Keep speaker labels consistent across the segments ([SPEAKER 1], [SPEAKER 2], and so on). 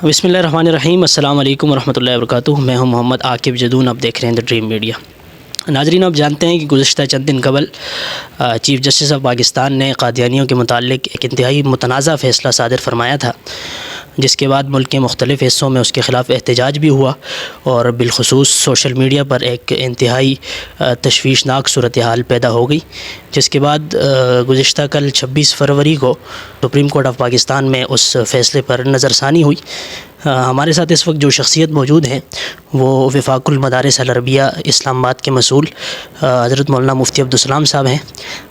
[SPEAKER 1] بسم اللہ الرحمن الرحیم۔ السلام علیکم ورحمۃ اللہ وبرکاتہ۔ میں ہوں محمد عاقب جدون، آپ دیکھ رہے ہیں دا ڈریم میڈیا۔ ناظرین، آپ جانتے ہیں کہ گزشتہ چند دن قبل چیف جسٹس آف پاکستان نے قادیانیوں کے متعلق ایک انتہائی متنازع فیصلہ صادر فرمایا تھا، جس کے بعد ملک کے مختلف حصوں میں اس کے خلاف احتجاج بھی ہوا اور بالخصوص سوشل میڈیا پر ایک انتہائی تشویشناک صورتحال پیدا ہو گئی، جس کے بعد گزشتہ کل 26 فروری کو سپریم کورٹ آف پاکستان میں اس فیصلے پر نظر ثانی ہوئی۔ ہمارے ساتھ اس وقت جو شخصیت موجود ہیں وہ وفاق المدارس العربیہ اسلام آباد کے مسئول حضرت مولانا مفتی عبدالسلام صاحب ہیں،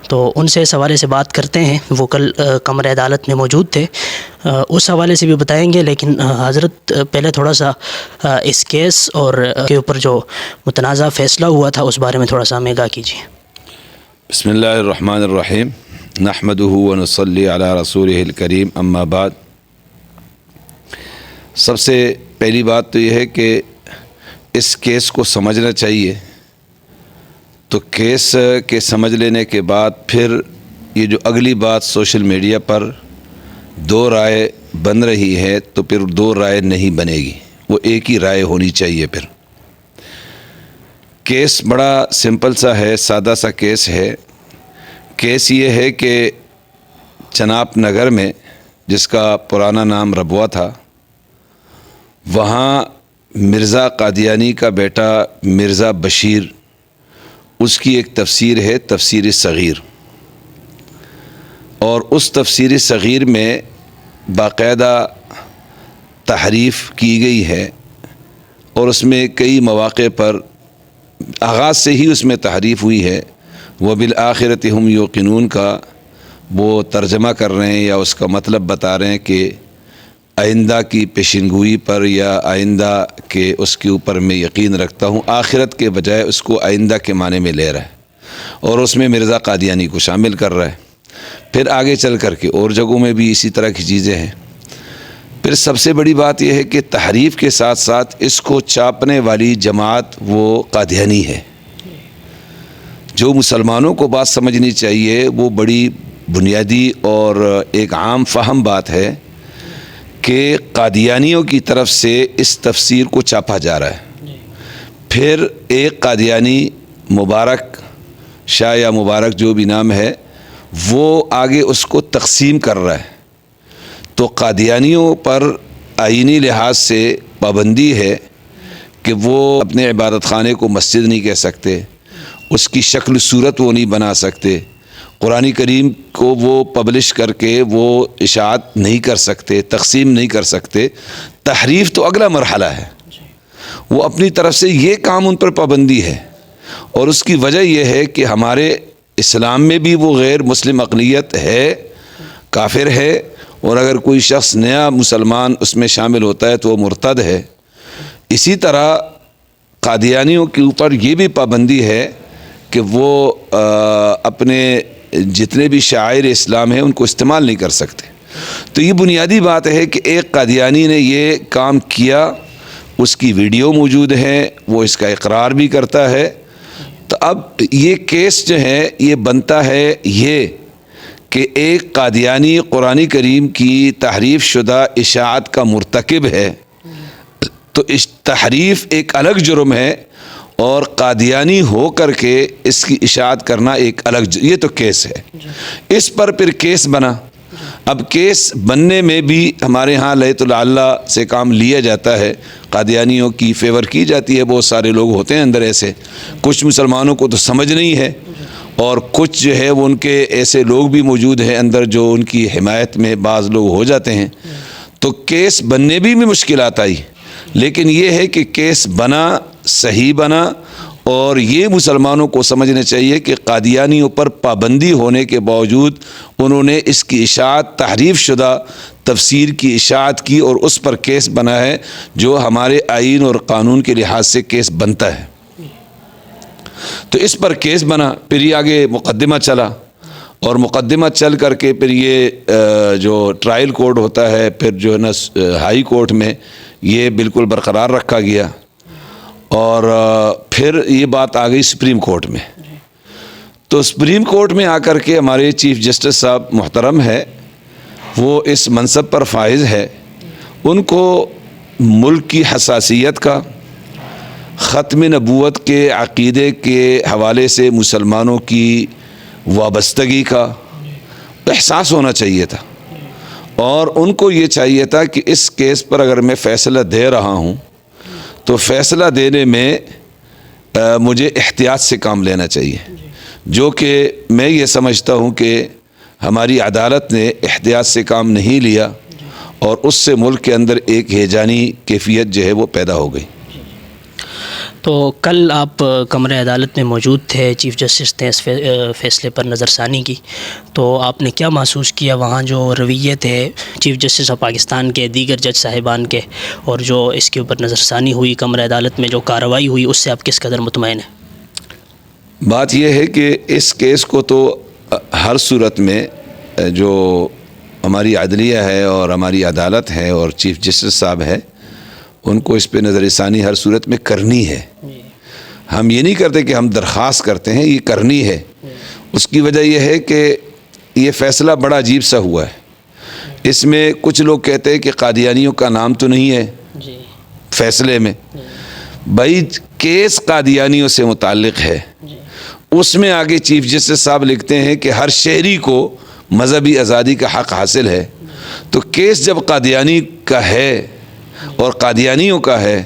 [SPEAKER 1] تو ان سے اس حوالے سے بات کرتے ہیں۔ وہ کل کمرہ عدالت میں موجود تھے، اس حوالے سے بھی بتائیں گے، لیکن حضرت پہلے تھوڑا سا اس کیس اور کے اوپر جو متنازع فیصلہ ہوا تھا اس بارے میں تھوڑا سا ہمیں آگاہ کیجیے۔
[SPEAKER 2] بسم اللہ الرحمن الرحیم، نحمدہ ونصلی علی رسولہ الکریم، اما بعد۔ سب سے پہلی بات تو یہ ہے کہ اس کیس کو سمجھنا چاہیے، تو کیس کے سمجھ لینے کے بعد پھر یہ جو اگلی بات سوشل میڈیا پر دو رائے بن رہی ہے، تو پھر دو رائے نہیں بنے گی، وہ ایک ہی رائے ہونی چاہیے۔ پھر کیس بڑا سمپل سا ہے، سادہ سا کیس ہے۔ کیس یہ ہے کہ چناب نگر میں، جس کا پرانا نام ربوہ تھا، وہاں مرزا قادیانی کا بیٹا مرزا بشیر، اس کی ایک تفسیر ہے تفسیر صغیر، اور اس تفسیر صغیر میں باقاعدہ تحریف کی گئی ہے، اور اس میں کئی مواقع پر آغاز سے ہی اس میں تحریف ہوئی ہے۔ وَبِالْآخِرَةِ هُمْ يُوقِنُونَ کا وہ ترجمہ کر رہے ہیں یا اس کا مطلب بتا رہے ہیں کہ آئندہ کی پیشنگوئی پر یا آئندہ کے اس کے اوپر میں یقین رکھتا ہوں، آخرت کے بجائے اس کو آئندہ کے معنی میں لے رہا ہے، اور اس میں مرزا قادیانی کو شامل کر رہا ہے۔ پھر آگے چل کر کے اور جگہوں میں بھی اسی طرح کی چیزیں ہیں۔ پھر سب سے بڑی بات یہ ہے کہ تحریف کے ساتھ ساتھ اس کو چاپنے والی جماعت وہ قادیانی ہے۔ جو مسلمانوں کو بات سمجھنی چاہیے، وہ بڑی بنیادی اور ایک عام فہم بات ہے کہ قادیانیوں کی طرف سے اس تفسیر کو چاپا جا رہا ہے۔ پھر ایک قادیانی مبارک شاہ یا مبارک جو بھی نام ہے، وہ آگے اس کو تقسیم کر رہا ہے۔ تو قادیانیوں پر آئینی لحاظ سے پابندی ہے کہ وہ اپنے عبادت خانے کو مسجد نہیں کہہ سکتے، اس کی شکل صورت وہ نہیں بنا سکتے، قرآن کریم کو وہ پبلش کر کے وہ اشاعت نہیں کر سکتے، تقسیم نہیں کر سکتے۔ تحریف تو اگلا مرحلہ ہے، وہ اپنی طرف سے یہ کام ان پر پابندی ہے، اور اس کی وجہ یہ ہے کہ ہمارے اسلام میں بھی وہ غیر مسلم اقلیت ہے، کافر ہے، اور اگر کوئی شخص نیا مسلمان اس میں شامل ہوتا ہے تو وہ مرتد ہے۔ اسی طرح قادیانیوں کے اوپر یہ بھی پابندی ہے کہ وہ اپنے جتنے بھی شعائر اسلام ہیں ان کو استعمال نہیں کر سکتے۔ تو یہ بنیادی بات ہے کہ ایک قادیانی نے یہ کام کیا، اس کی ویڈیو موجود ہے، وہ اس کا اقرار بھی کرتا ہے۔ تو اب یہ کیس جو ہے یہ بنتا ہے یہ کہ ایک قادیانی قرآن کریم کی تحریف شدہ اشاعت کا مرتکب ہے، تو اس تحریف ایک الگ جرم ہے، اور قادیانی ہو کر کے اس کی اشاعت کرنا ایک الگ یہ تو کیس ہے۔ اس پر پھر کیس بنا۔ اب کیس بننے میں بھی ہمارے ہاں لیت اللہ سے کام لیا جاتا ہے، قادیانیوں کی فیور کی جاتی ہے۔ بہت سارے لوگ ہوتے ہیں اندر ایسے، کچھ مسلمانوں کو تو سمجھ نہیں ہے، اور کچھ جو ہے وہ ان کے ایسے لوگ بھی موجود ہیں اندر جو ان کی حمایت میں بعض لوگ ہو جاتے ہیں۔ تو کیس بننے بھی مشکلات آئی، لیکن یہ ہے کہ کیس بنا، صحیح بنا، اور یہ مسلمانوں کو سمجھنا چاہیے کہ قادیانیوں پر پابندی ہونے کے باوجود انہوں نے اس کی اشاعت، تحریف شدہ تفسیر کی اشاعت کی، اور اس پر کیس بنا ہے جو ہمارے آئین اور قانون کے لحاظ سے کیس بنتا ہے۔ تو اس پر کیس بنا، پھر یہ آگے مقدمہ چلا، اور مقدمہ چل کر کے پھر یہ جو ٹرائل کورٹ ہوتا ہے، پھر جو ہے نا ہائی کورٹ میں یہ بالکل برقرار رکھا گیا، اور پھر یہ بات آ گئی سپریم کورٹ میں۔ تو سپریم کورٹ میں آ کر کے ہمارے چیف جسٹس صاحب محترم ہے، وہ اس منصب پر فائز ہے، ان کو ملک کی حساسیت کا، ختم نبوت کے عقیدے کے حوالے سے مسلمانوں کی وابستگی کا احساس ہونا چاہیے تھا، اور ان کو یہ چاہیے تھا کہ اس کیس پر اگر میں فیصلہ دے رہا ہوں تو فیصلہ دینے میں مجھے احتیاط سے کام لینا چاہیے، جو کہ میں یہ سمجھتا ہوں کہ ہماری عدالت نے احتیاط سے کام نہیں لیا، اور اس سے ملک کے اندر ایک ہیجانی کیفیت جو ہے وہ پیدا ہو گئی۔
[SPEAKER 1] تو کل آپ کمرہ عدالت میں موجود تھے، چیف جسٹس نے اس فیصلے پر نظر ثانی کی، تو آپ نے کیا محسوس کیا وہاں جو رویے تھے چیف جسٹس آف پاکستان کے، دیگر جج صاحبان کے، اور جو اس کے اوپر نظر ثانی ہوئی کمرہ عدالت میں جو کارروائی ہوئی، اس سے آپ کس قدر مطمئن ہیں؟
[SPEAKER 2] بات یہ ہے کہ اس کیس کو تو ہر صورت میں جو ہماری عدلیہ ہے اور ہماری عدالت ہے اور چیف جسٹس صاحب ہے، ان کو اس پہ نظر ثانی ہر صورت میں کرنی ہے۔ ہم یہ نہیں کرتے کہ ہم درخواست کرتے ہیں، یہ کرنی ہے۔ اس کی وجہ یہ ہے کہ یہ فیصلہ بڑا عجیب سا ہوا ہے۔ اس میں کچھ لوگ کہتے ہیں کہ قادیانیوں کا نام تو نہیں ہے فیصلے میں، بھائی کیس قادیانیوں سے متعلق ہے، اس میں آگے چیف جسٹس صاحب لکھتے ہیں کہ ہر شہری کو مذہبی آزادی کا حق حاصل ہے، تو کیس جب قادیانی کا ہے اور قادیانیوں کا ہے،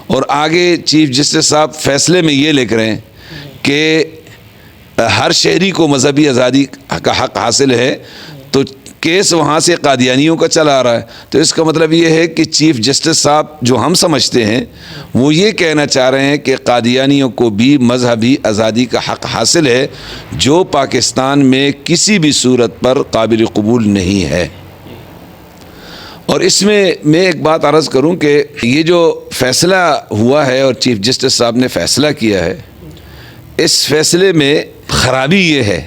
[SPEAKER 2] اور آگے چیف جسٹس صاحب فیصلے میں یہ لکھ رہے ہیں کہ ہر شہری کو مذہبی آزادی کا حق حاصل ہے، تو کیس وہاں سے قادیانیوں کا چلا آ رہا ہے، تو اس کا مطلب یہ ہے کہ چیف جسٹس صاحب جو ہم سمجھتے ہیں وہ یہ کہنا چاہ رہے ہیں کہ قادیانیوں کو بھی مذہبی آزادی کا حق حاصل ہے، جو پاکستان میں کسی بھی صورت پر قابل قبول نہیں ہے۔ اور اس میں ایک بات عرض کروں کہ یہ جو فیصلہ ہوا ہے اور چیف جسٹس صاحب نے فیصلہ کیا ہے، اس فیصلے میں خرابی یہ ہے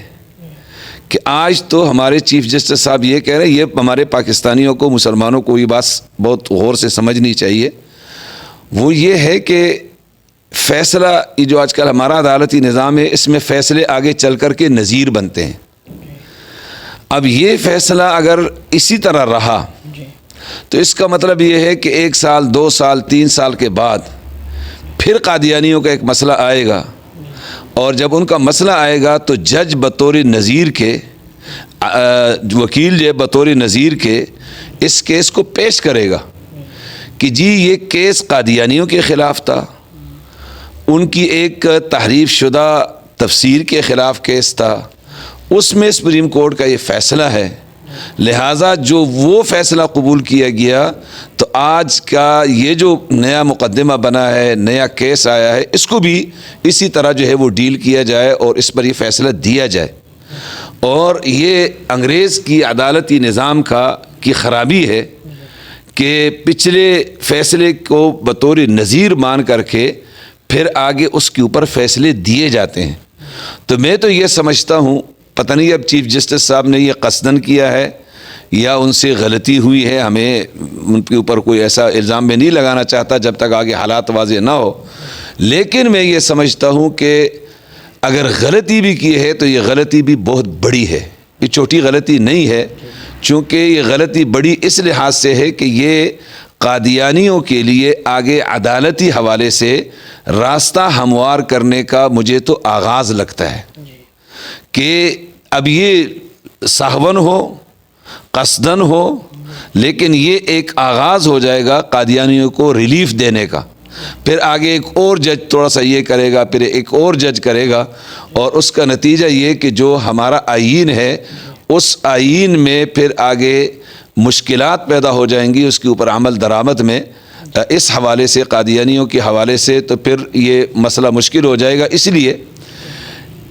[SPEAKER 2] کہ آج تو ہمارے چیف جسٹس صاحب یہ کہہ رہے ہیں، یہ ہمارے پاکستانیوں کو، مسلمانوں کو یہ بات بہت غور سے سمجھنی چاہیے، وہ یہ ہے کہ فیصلہ، یہ جو آج کل ہمارا عدالتی نظام ہے، اس میں فیصلے آگے چل کر کے نظیر بنتے ہیں۔ اب یہ فیصلہ اگر اسی طرح رہا تو اس کا مطلب یہ ہے کہ 1 سال 2 سال 3 سال کے بعد پھر قادیانیوں کا ایک مسئلہ آئے گا، اور جب ان کا مسئلہ آئے گا تو جج بطور نظیر کے، وکیل جو بطور نظیر کے اس کیس کو پیش کرے گا کہ جی یہ کیس قادیانیوں کے خلاف تھا، ان کی ایک تحریف شدہ تفسیر کے خلاف کیس تھا، اس میں سپریم کورٹ کا یہ فیصلہ ہے، لہٰذا جو وہ فیصلہ قبول کیا گیا، تو آج کا یہ جو نیا مقدمہ بنا ہے، نیا کیس آیا ہے، اس کو بھی اسی طرح جو ہے وہ ڈیل کیا جائے اور اس پر یہ فیصلہ دیا جائے۔ اور یہ انگریز کی عدالتی نظام کی خرابی ہے کہ پچھلے فیصلے کو بطور نظیر مان کر کے پھر آگے اس کے اوپر فیصلے دیے جاتے ہیں۔ تو میں تو یہ سمجھتا ہوں، پتہ نہیں اب چیف جسٹس صاحب نے یہ قصداً کیا ہے یا ان سے غلطی ہوئی ہے، ہمیں ان کے اوپر کوئی ایسا الزام میں نہیں لگانا چاہتا جب تک آگے حالات واضح نہ ہو، لیکن میں یہ سمجھتا ہوں کہ اگر غلطی بھی کی ہے تو یہ غلطی بھی بہت بڑی ہے، یہ چھوٹی غلطی نہیں ہے، چونکہ یہ غلطی بڑی اس لحاظ سے ہے کہ یہ قادیانیوں کے لیے آگے عدالتی حوالے سے راستہ ہموار کرنے کا مجھے تو آغاز لگتا ہے کہ اب یہ سہون ہو، قصدن ہو، لیکن یہ ایک آغاز ہو جائے گا قادیانیوں کو ریلیف دینے کا، پھر آگے ایک اور جج تھوڑا سا یہ کرے گا، پھر ایک اور جج کرے گا، اور اس کا نتیجہ یہ کہ جو ہمارا آئین ہے اس آئین میں پھر آگے مشکلات پیدا ہو جائیں گی اس کے اوپر عمل درآمد میں، اس حوالے سے قادیانیوں کے حوالے سے تو پھر یہ مسئلہ مشکل ہو جائے گا۔ اس لیے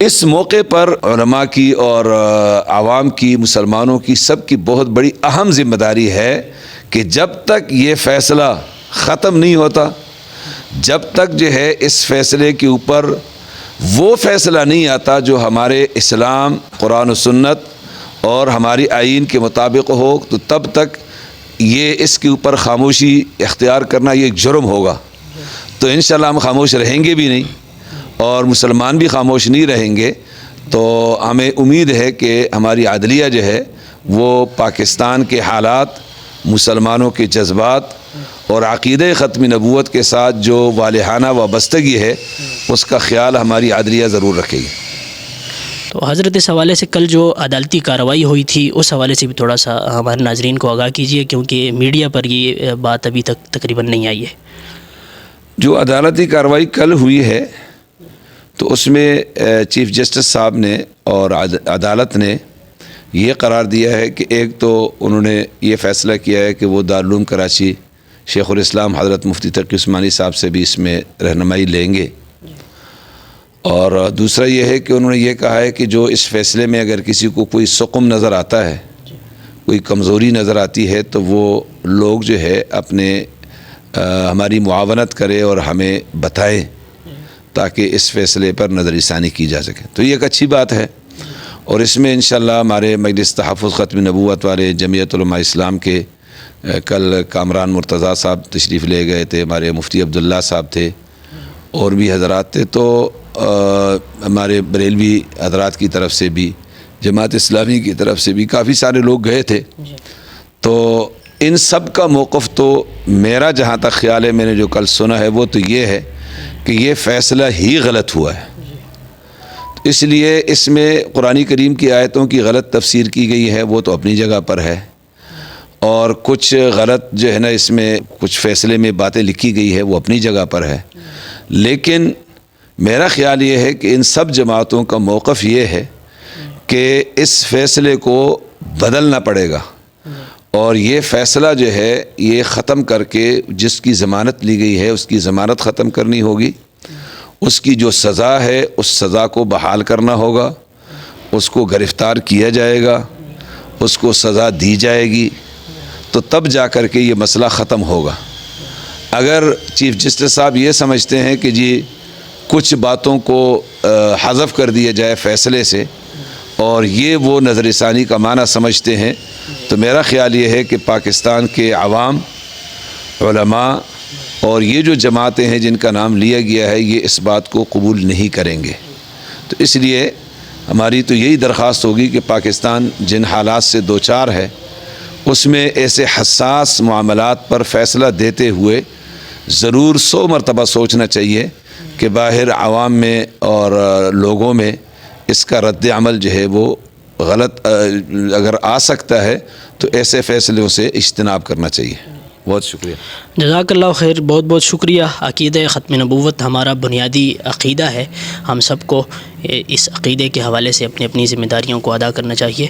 [SPEAKER 2] اس موقع پر علماء کی اور عوام کی، مسلمانوں کی، سب کی بہت بڑی اہم ذمہ داری ہے کہ جب تک یہ فیصلہ ختم نہیں ہوتا، جب تک جو ہے اس فیصلے کے اوپر وہ فیصلہ نہیں آتا جو ہمارے اسلام، قرآن و سنت اور ہماری آئین کے مطابق ہو، تو تب تک یہ اس کے اوپر خاموشی اختیار کرنا یہ ایک جرم ہوگا۔ تو انشاءاللہ ہم خاموش رہیں گے بھی نہیں، اور مسلمان بھی خاموش نہیں رہیں گے۔ تو ہمیں امید ہے کہ ہماری عدلیہ جو ہے وہ پاکستان کے حالات، مسلمانوں کے جذبات اور عقیدہ ختم نبوت کے ساتھ جو والہانہ وابستگی ہے اس کا خیال ہماری عدلیہ ضرور رکھے گی۔
[SPEAKER 1] تو حضرت اس حوالے سے کل جو عدالتی کارروائی ہوئی تھی اس حوالے سے بھی تھوڑا سا ہمارے ناظرین کو آگاہ کیجیے، کیونکہ میڈیا پر یہ بات ابھی تک تقریباً نہیں آئی ہے۔
[SPEAKER 2] جو عدالتی کارروائی کل ہوئی ہے تو اس میں چیف جسٹس صاحب نے اور عدالت نے یہ قرار دیا ہے کہ ایک تو انہوں نے یہ فیصلہ کیا ہے کہ وہ دارالعلوم کراچی شیخ الاسلام حضرت مفتی تقی عثمانی صاحب سے بھی اس میں رہنمائی لیں گے، اور دوسرا یہ ہے کہ انہوں نے یہ کہا ہے کہ جو اس فیصلے میں اگر کسی کو کوئی سقم نظر آتا ہے، کوئی کمزوری نظر آتی ہے، تو وہ لوگ جو ہے اپنے ہماری معاونت کرے اور ہمیں بتائیں تاکہ اس فیصلے پر نظر ثانی کی جا سکے۔ تو یہ ایک اچھی بات ہے، اور اس میں انشاءاللہ ہمارے مجلس تحفظ ختم نبوت والے جمعیت علماء اسلام کے کل کامران مرتضیٰ صاحب تشریف لے گئے تھے، ہمارے مفتی عبداللہ صاحب تھے، اور بھی حضرات تھے، تو ہمارے بریلوی حضرات کی طرف سے بھی، جماعت اسلامی کی طرف سے بھی کافی سارے لوگ گئے تھے۔ تو ان سب کا موقف تو میرا جہاں تک خیال ہے، میں نے جو کل سنا ہے وہ تو یہ ہے کہ یہ فیصلہ ہی غلط ہوا ہے۔ اس لیے اس میں قرآن کریم کی آیتوں کی غلط تفسیر کی گئی ہے، وہ تو اپنی جگہ پر ہے، اور کچھ غلط جو ہے نا اس میں کچھ فیصلے میں باتیں لکھی گئی ہے وہ اپنی جگہ پر ہے، لیکن میرا خیال یہ ہے کہ ان سب جماعتوں کا موقف یہ ہے کہ اس فیصلے کو بدلنا پڑے گا، اور یہ فیصلہ جو ہے یہ ختم کر کے جس کی ضمانت لی گئی ہے اس کی ضمانت ختم کرنی ہوگی، اس کی جو سزا ہے اس سزا کو بحال کرنا ہوگا، اس کو گرفتار کیا جائے گا، اس کو سزا دی جائے گی، تو تب جا کر کے یہ مسئلہ ختم ہوگا۔ اگر چیف جسٹس صاحب یہ سمجھتے ہیں کہ جی کچھ باتوں کو حذف کر دیا جائے فیصلے سے، اور یہ وہ نظر ثانی کا معنی سمجھتے ہیں، تو میرا خیال یہ ہے کہ پاکستان کے عوام، علماء اور یہ جو جماعتیں ہیں جن کا نام لیا گیا ہے یہ اس بات کو قبول نہیں کریں گے۔ تو اس لیے ہماری تو یہی درخواست ہوگی کہ پاکستان جن حالات سے دوچار ہے اس میں ایسے حساس معاملات پر فیصلہ دیتے ہوئے ضرور 100 مرتبہ سوچنا چاہیے کہ باہر عوام میں اور لوگوں میں اس کا رد عمل جو ہے وہ غلط اگر آ سکتا ہے تو ایسے فیصلوں سے اجتناب کرنا چاہیے۔ بہت شکریہ۔
[SPEAKER 1] جزاک اللہ خیر، بہت بہت شکریہ۔ عقیدہ ختم نبوت ہمارا بنیادی عقیدہ ہے، ہم سب کو اس عقیدے کے حوالے سے اپنی اپنی ذمہ داریوں کو ادا کرنا چاہیے۔